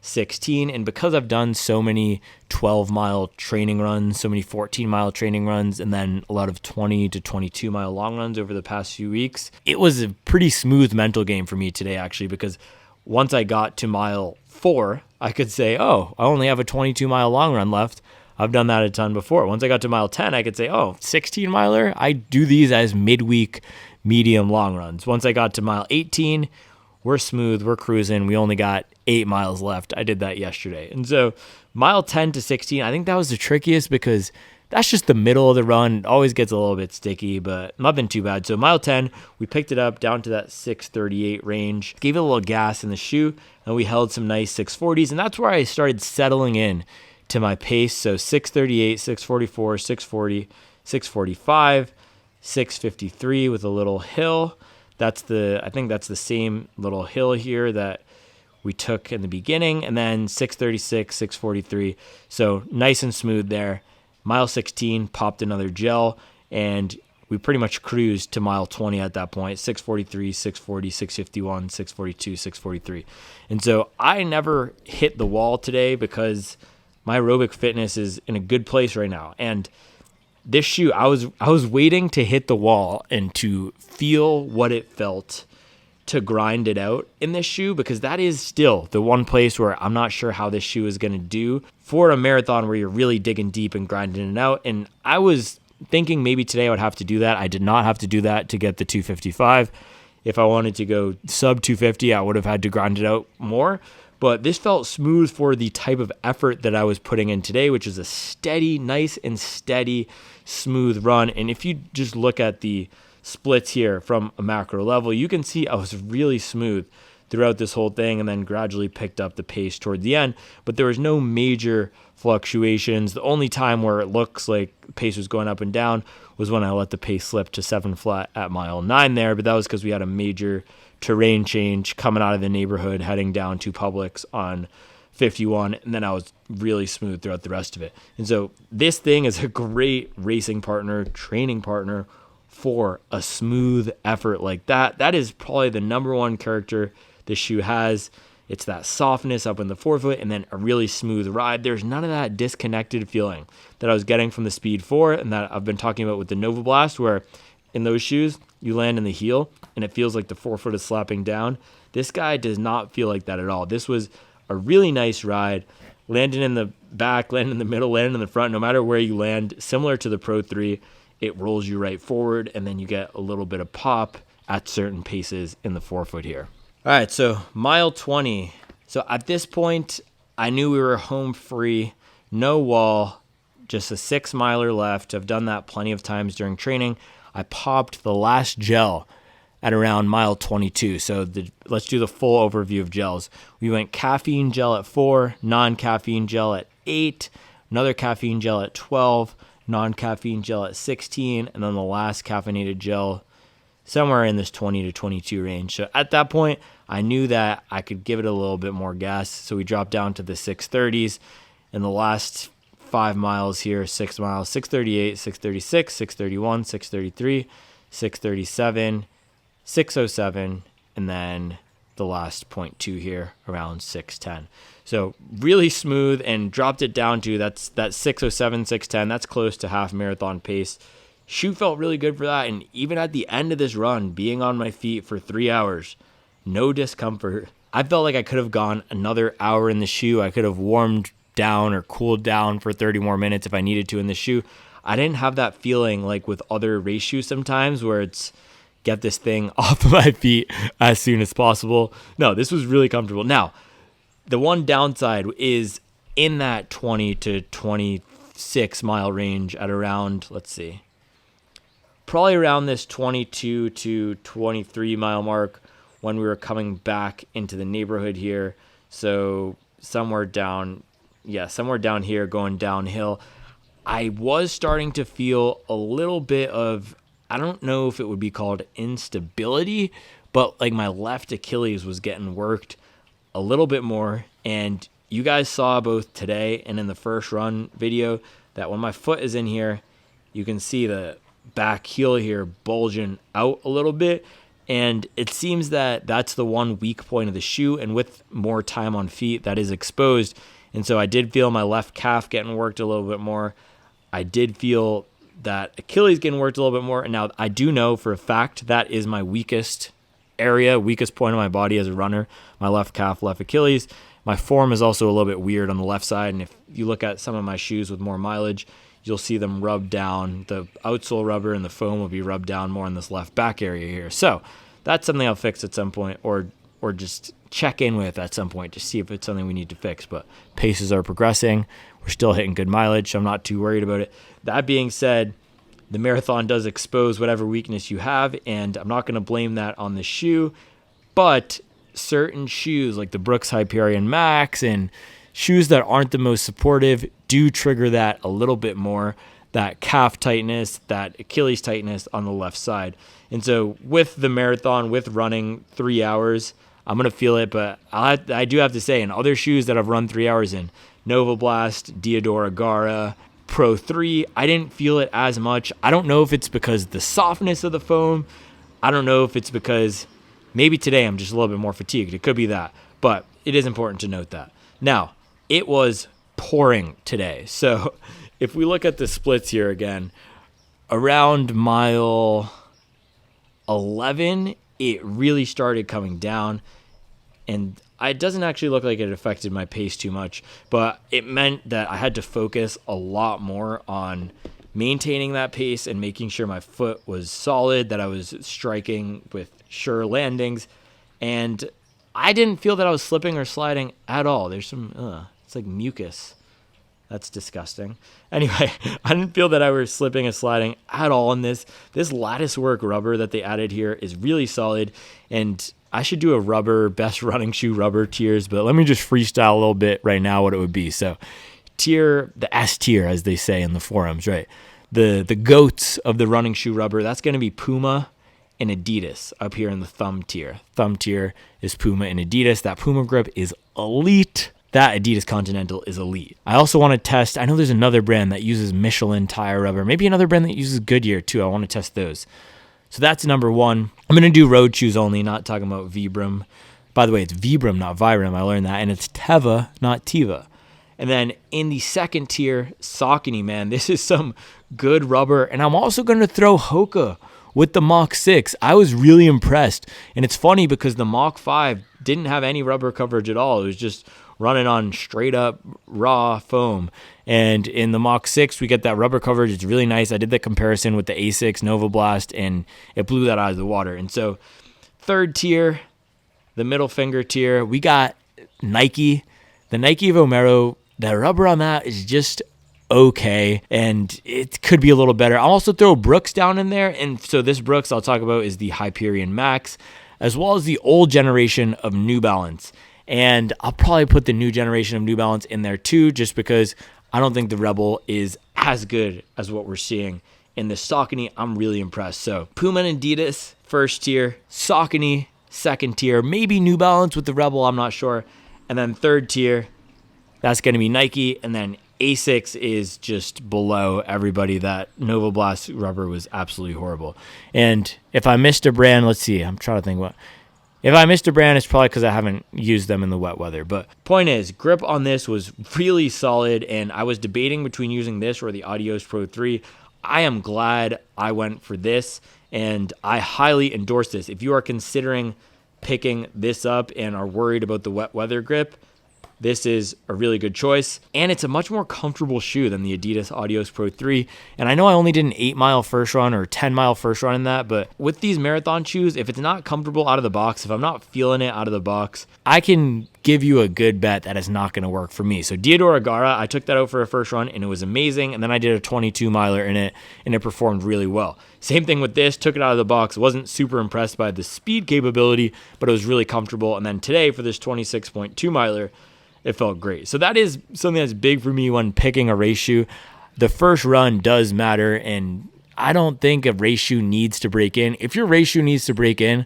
16. And because I've done so many 12-mile training runs, so many 14-mile training runs, and then a lot of 20 to 22-mile long runs over the past few weeks, it was a pretty smooth mental game for me today, actually, because once I got to mile 4, I could say, oh, I only have a 22-mile long run left. I've done that a ton before. Once I got to mile 10, I could say, oh, 16-miler, I do these as midweek medium long runs. Once I got to mile 18, we're smooth, we're cruising. We only got 8 miles left. I did that yesterday. And so mile 10 to 16, I think that was the trickiest because that's just the middle of the run. It always gets a little bit sticky, but nothing too bad. So mile 10, we picked it up down to that 638 range, gave it a little gas in the shoe, and we held some nice 640s. And that's where I started settling in to my pace. So 638, 644, 640, 645, 653 with a little hill. I think that's the same little hill here that we took in the beginning, and then 636, 643. So nice and smooth there. Mile 16, popped another gel, and we pretty much cruised to mile 20 at that point, 643, 640, 651, 642, 643. And so I never hit the wall today because my aerobic fitness is in a good place right now. And this shoe, I was waiting to hit the wall and to feel what it felt to grind it out in this shoe, because that is still the one place where I'm not sure how this shoe is going to do for a marathon where you're really digging deep and grinding it out. And I was thinking maybe today I would have to do that. I did not have to do that to get the 255. If I wanted to go sub 250, I would have had to grind it out more. But this felt smooth for the type of effort that I was putting in today, which is a steady, nice and steady, smooth run. And if you just look at the splits here from a macro level, you can see I was really smooth throughout this whole thing and then gradually picked up the pace toward the end. But there was no major fluctuations. The only time where it looks like the pace was going up and down was when I let the pace slip to 7 flat at mile 9 there. But that was because we had a major terrain change coming out of the neighborhood, heading down to Publix on 51, and then I was really smooth throughout the rest of it. And so this thing is a great racing partner, training partner for a smooth effort like that. That is probably the number one character this shoe has. It's that softness up in the forefoot and then a really smooth ride. There's none of that disconnected feeling that I was getting from the Speed 4 and that I've been talking about with the Nova Blast, where in those shoes, you land in the heel and it feels like the forefoot is slapping down. This guy does not feel like that at all. This was a really nice ride. Landing in the back, landing in the middle, landing in the front, no matter where you land, similar to the Pro 3, it rolls you right forward and then you get a little bit of pop at certain paces in the forefoot here. All right, so mile 20. So at this point, I knew we were home free, no wall, just a 6 miler left. I've done that plenty of times during training. I popped the last gel at around mile 22. So let's do the full overview of gels. We went caffeine gel at 4, non-caffeine gel at 8, another caffeine gel at 12, non-caffeine gel at 16, and then the last caffeinated gel somewhere in this 20 to 22 range. So at that point, I knew that I could give it a little bit more gas. So we dropped down to the 630s. In the last 5 miles here, 6 miles, 638, 636, 631, 633, 637, 607, and then the last 0.2 here around 610. So really smooth, and dropped it down to that 607, 610. That's close to half marathon pace. Shoe felt really good for that. And even at the end of this run, being on my feet for 3 hours, no discomfort. I felt like I could have gone another hour in the shoe. I could have warmed down or cooled down for 30 more minutes if I needed to in the shoe. I didn't have that feeling like with other race shoes sometimes where it's get this thing off of my feet as soon as possible. No, this was really comfortable. Now, the one downside is in that 20 to 26 mile range at around, let's see, probably around this 22 to 23 mile mark when we were coming back into the neighborhood here. So somewhere down here going downhill, I was starting to feel a little bit of, I don't know if it would be called instability, but like my left Achilles was getting worked a little bit more. And you guys saw both today and in the first run video that when my foot is in here, you can see the back heel here bulging out a little bit. And it seems that that's the one weak point of the shoe. And with more time on feet, that is exposed. And so I did feel my left calf getting worked a little bit more. I did feel that Achilles getting worked a little bit more. And now I do know for a fact that is my weakest area, weakest point of my body as a runner, my left calf, left Achilles. My form is also a little bit weird on the left side. And if you look at some of my shoes with more mileage, you'll see them rub down. The outsole rubber and the foam will be rubbed down more in this left back area here. So that's something I'll fix at some point, or just check in with at some point to see if it's something we need to fix. But paces are progressing. We're still hitting good mileage, so I'm not too worried about it. That being said, the marathon does expose whatever weakness you have, and I'm not going to blame that on the shoe. But certain shoes like the Brooks Hyperion Max and shoes that aren't the most supportive do trigger that a little bit more, that calf tightness, that Achilles tightness on the left side. And so with the marathon, with running 3 hours, I'm going to feel it. But I do have to say, in other shoes that I've run 3 hours in, Nova Blast, Diadora Gara, Pro 3, I didn't feel it as much. I don't know if it's because the softness of the foam. I don't know if it's because maybe today I'm just a little bit more fatigued. It could be that. But it is important to note that. Now, it was pouring today. So if we look at the splits here again, around mile 11, it really started coming down. And it doesn't actually look like it affected my pace too much, but it meant that I had to focus a lot more on maintaining that pace and making sure my foot was solid, that I was striking with sure landings. And I didn't feel that I was slipping or sliding at all. There's some, it's like mucus. That's disgusting. Anyway, I didn't feel that I was slipping and sliding at all in this. This lattice work rubber that they added here is really solid, and I should do a rubber, best running shoe rubber tiers, but let me just freestyle a little bit right now what it would be. So tier, the S tier, as they say in the forums, right? The goats of the running shoe rubber, that's going to be Puma and Adidas up here in the thumb tier. Thumb tier is Puma and Adidas. That Puma grip is elite. That Adidas Continental is elite. I also want to test, I know there's another brand that uses Michelin tire rubber, maybe another brand that uses Goodyear too. I want to test those. So that's number one. I'm going to do road shoes only, not talking about Vibram. By the way, it's Vibram, not Vibram. I learned that. And it's Teva, not Teva. And then in the second tier, Saucony, man. This is some good rubber. And I'm also going to throw Hoka with the Mach 6. I was really impressed. And it's funny because the Mach 5 didn't have any rubber coverage at all. It was just running on straight up raw foam. And in the Mach 6, we get that rubber coverage. It's really nice. I did the comparison with the A6 Nova Blast, and it blew that out of the water. And so third tier, the middle finger tier, we got Nike. The Nike Vomero, the rubber on that is just okay, and it could be a little better. I'll also throw Brooks down in there. And so this Brooks I'll talk about is the Hyperion Max, as well as the old generation of New Balance. And I'll probably put the new generation of New Balance in there too, just because I don't think the Rebel is as good as what we're seeing in the Saucony. I'm really impressed. So Puma and Adidas, first tier. Saucony, second tier. Maybe New Balance with the Rebel, I'm not sure. And then third tier, that's going to be Nike. And then A6 is just below everybody. That Nova Blast rubber was absolutely horrible. And if I missed a brand, let's see. I'm trying to think what. If I missed a brand, it's probably because I haven't used them in the wet weather. But point is, grip on this was really solid, and I was debating between using this or the Adios Pro 3. I am glad I went for this, and I highly endorse this. If you are considering picking this up and are worried about the wet weather grip, this is a really good choice, and it's a much more comfortable shoe than the Adidas Adios Pro 3. And I know I only did an 8-mile first run or 10-mile first run in that, but with these marathon shoes, if it's not comfortable out of the box, if I'm not feeling it out of the box, I can give you a good bet that it's not going to work for me. So Diodora Gara, I took that out for a first run, and it was amazing, and then I did a 22-miler in it, and it performed really well. Same thing with this, took it out of the box, wasn't super impressed by the speed capability, but it was really comfortable. And then today for this 26.2-miler, it felt great. So that is something that's big for me when picking a race shoe. The first run does matter, and I don't think a race shoe needs to break in. If your race shoe needs to break in,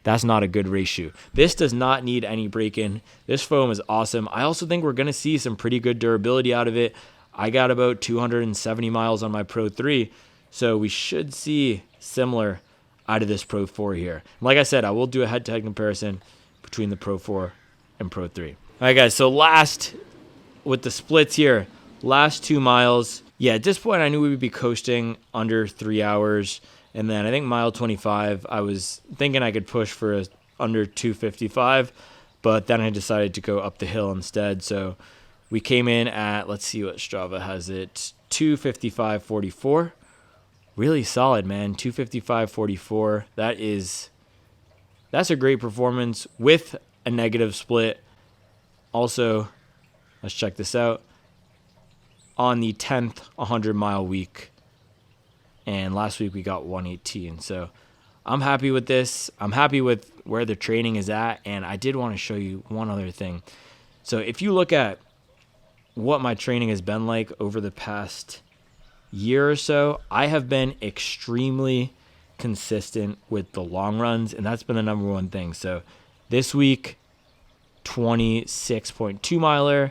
that's not a good race shoe. This does not need any break in. This foam is awesome. I also think we're going to see some pretty good durability out of it. I got about 270 miles on my Pro 3, so we should see similar out of this Pro 4 here. Like I said, I will do a head-to-head comparison between the Pro 4 and Pro 3. All right, guys, so last with the splits here, last 2 miles. Yeah, at this point, I knew we would be coasting under 3 hours. And then I think mile 25, I was thinking I could push for a under 2:55, but then I decided to go up the hill instead. So we came in at, let's see what Strava has it, 2:55.44. Really solid, man, 2:55.44. That's a great performance with a negative split. Also, let's check this out, on the 10th 100-mile week. And last week we got 118. So I'm happy with this. I'm happy with where the training is at. And I did want to show you one other thing. So if you look at what my training has been like over the past year or so, I have been extremely consistent with the long runs. And that's been the number one thing. So this week, 26.2 miler,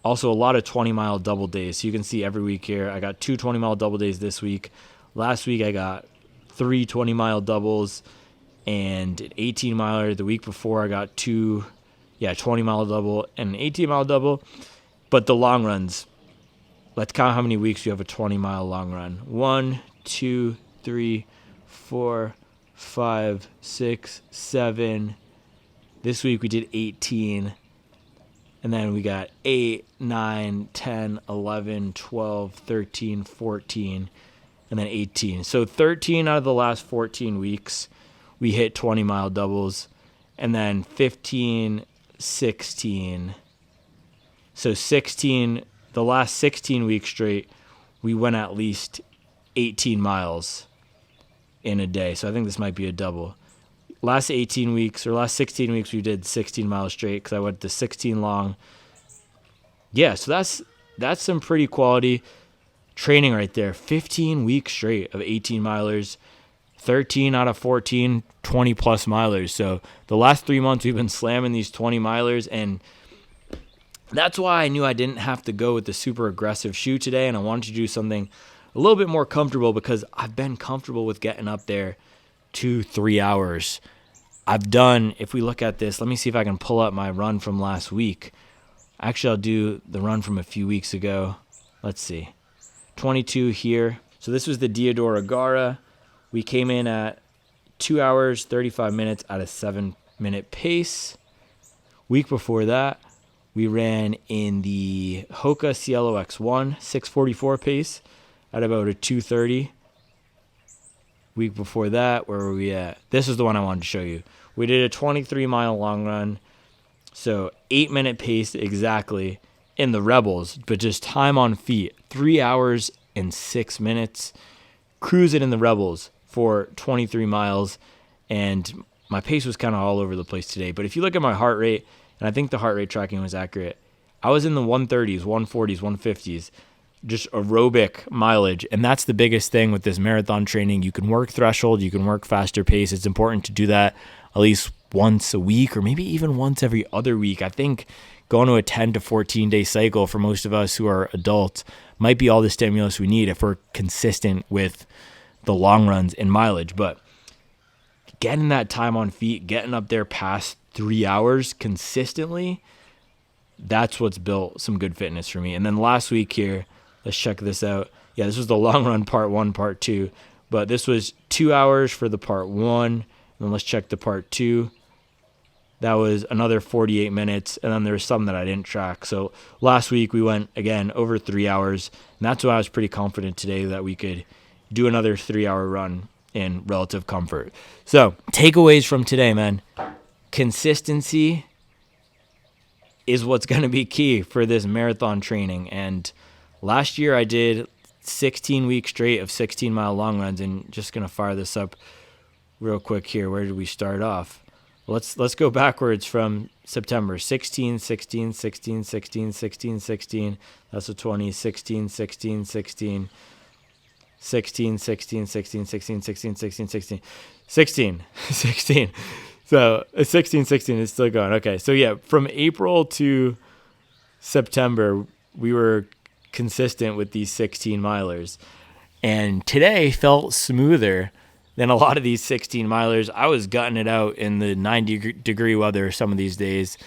also a lot of 20-mile double days. So you can see every week here, I got 2 20-mile double days this week. Last week I got 3 20-mile doubles and an 18-miler. The week before I got 2 20-mile double and an 18-mile double. But the long runs, let's count how many weeks you have a 20-mile long run. 1, 2, 3, 4, 5, 6, 7. This week we did 18, and then we got 8, 9, 10, 11, 12, 13, 14, and then 18. So 13 out of the last 14 weeks, we hit 20-mile doubles, and then 15, 16. So 16, the last 16 weeks straight, we went at least 18 miles in a day. So I think this might be a double. Last 16 weeks, we did 16 miles straight because I went to 16 long. Yeah, so that's some pretty quality training right there. 15 weeks straight of 18 milers, 13 out of 14, 20 plus milers. So the last 3 months we've been slamming these 20 milers, and that's why I knew I didn't have to go with the super aggressive shoe today, and I wanted to do something a little bit more comfortable because I've been comfortable with getting up there 2-3 hours. I've done, if we look at this, let me see if I can pull up my run from last week. Actually, I'll do the run from a few weeks ago. Let's see. 22 here. So this was the Diodora Gara. We came in at 2 hours, 35 minutes at a 7-minute pace. Week before that, we ran in the Hoka Cielo X1, 6:44 pace at about a 2:30. Week before that, where were we at? This is the one I wanted to show you. We did a 23-mile long run, so 8-minute pace exactly in the Rebels, but just time on feet, 3 hours and 6 minutes. Cruise it in the Rebels for 23 miles, and my pace was kind of all over the place today. But if you look at my heart rate, and I think the heart rate tracking was accurate, I was in the 130s, 140s, 150s, just aerobic mileage. And that's the biggest thing with this marathon training. You can work threshold, you can work faster pace. It's important to do that at least once a week or maybe even once every other week. I think going to a 10 to 14 day cycle for most of us who are adults might be all the stimulus we need if we're consistent with the long runs and mileage. But getting that time on feet, getting up there past 3 hours consistently, that's what's built some good fitness for me. And then last week here, let's check this out. Yeah, this was the long run part 1, part 2. But this was 2 hours for the part 1. And then let's check the part 2. That was another 48 minutes. And then there's some that I didn't track. So last week we went, again, over 3 hours. And that's why I was pretty confident today that we could do another 3-hour run in relative comfort. So takeaways from today, man. Consistency is what's going to be key for this marathon training. And last year I did 16 weeks straight of 16-mile long runs, and just going to fire this up real quick here. Where did we start off? Let's go backwards from September. 16, 16, 16, 16, 16, 16. That's a 20, 16, 16, 16. 16, 16, 16, 16, 16, 16, 16, 16, 16. So 16, 16 is still going. Okay, so yeah, from April to September, we were consistent with these 16 milers. And today felt smoother than a lot of these 16 milers. I was gutting it out in the 90-degree weather some of these days.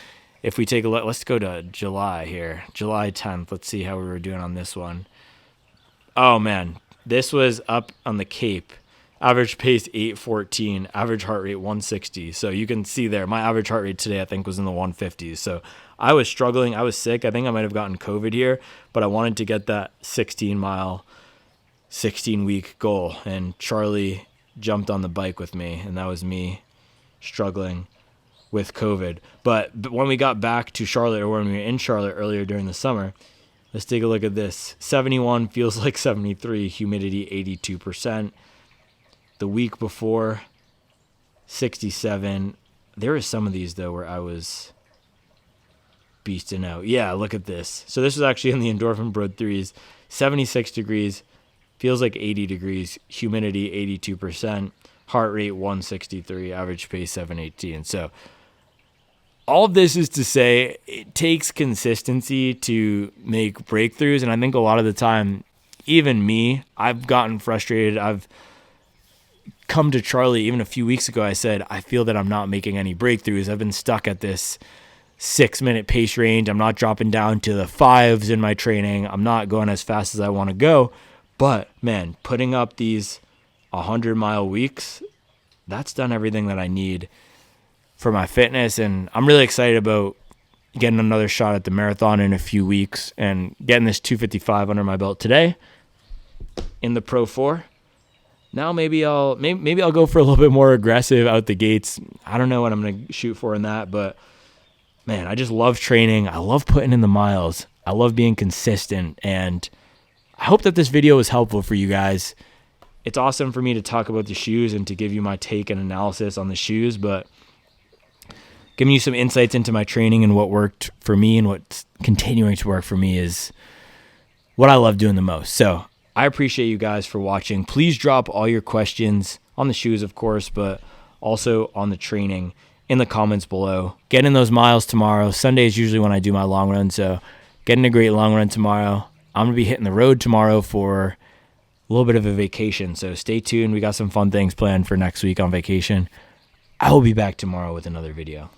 If we take a look, let's go to July here. July 10th. Let's see how we were doing on this one. Oh, man. This was up on the Cape. Average pace 8:14, average heart rate 160. So you can see there, my average heart rate today I think was in the 150s. So I was struggling. I was sick. I think I might have gotten COVID here, but I wanted to get that 16-mile, 16-week goal. And Charlie jumped on the bike with me, and that was me struggling with COVID. But when we got back to Charlotte, or when we were in Charlotte earlier during the summer, let's take a look at this. 71 feels like 73, humidity 82%. The week before, 67. There were some of these, though, where I was beasting out. Yeah, look at this. So this was actually in the Endorphin Pro 3s. 76 degrees, feels like 80 degrees, humidity 82%, heart rate 163, average pace 718. So all of this is to say it takes consistency to make breakthroughs. And I think a lot of the time, even me, I've gotten frustrated. I've come to Charlie even a few weeks ago. I said, I feel that I'm not making any breakthroughs. I've been stuck at this 6-minute pace range. I'm not dropping down to the 5s in my training. I'm not going as fast as I want to go. But man, putting up these 100-mile weeks, that's done everything that I need for my fitness. And I'm really excited about getting another shot at the marathon in a few weeks and getting this 255 under my belt today in the Pro 4. now maybe I'll go for a little bit more aggressive out the gates. I don't know what I'm going to shoot for in that, but man, I just love training. I love putting in the miles. I love being consistent, and I hope that this video was helpful for you guys. It's awesome for me to talk about the shoes and to give you my take and analysis on the shoes, but giving you some insights into my training and what worked for me and what's continuing to work for me is what I love doing the most. So I appreciate you guys for watching. Please drop all your questions on the shoes, of course, but also on the training in the comments below. Get in those miles tomorrow. Sunday is usually when I do my long run, so get in a great long run tomorrow. I'm going to be hitting the road tomorrow for a little bit of a vacation, so stay tuned. We got some fun things planned for next week on vacation. I will be back tomorrow with another video.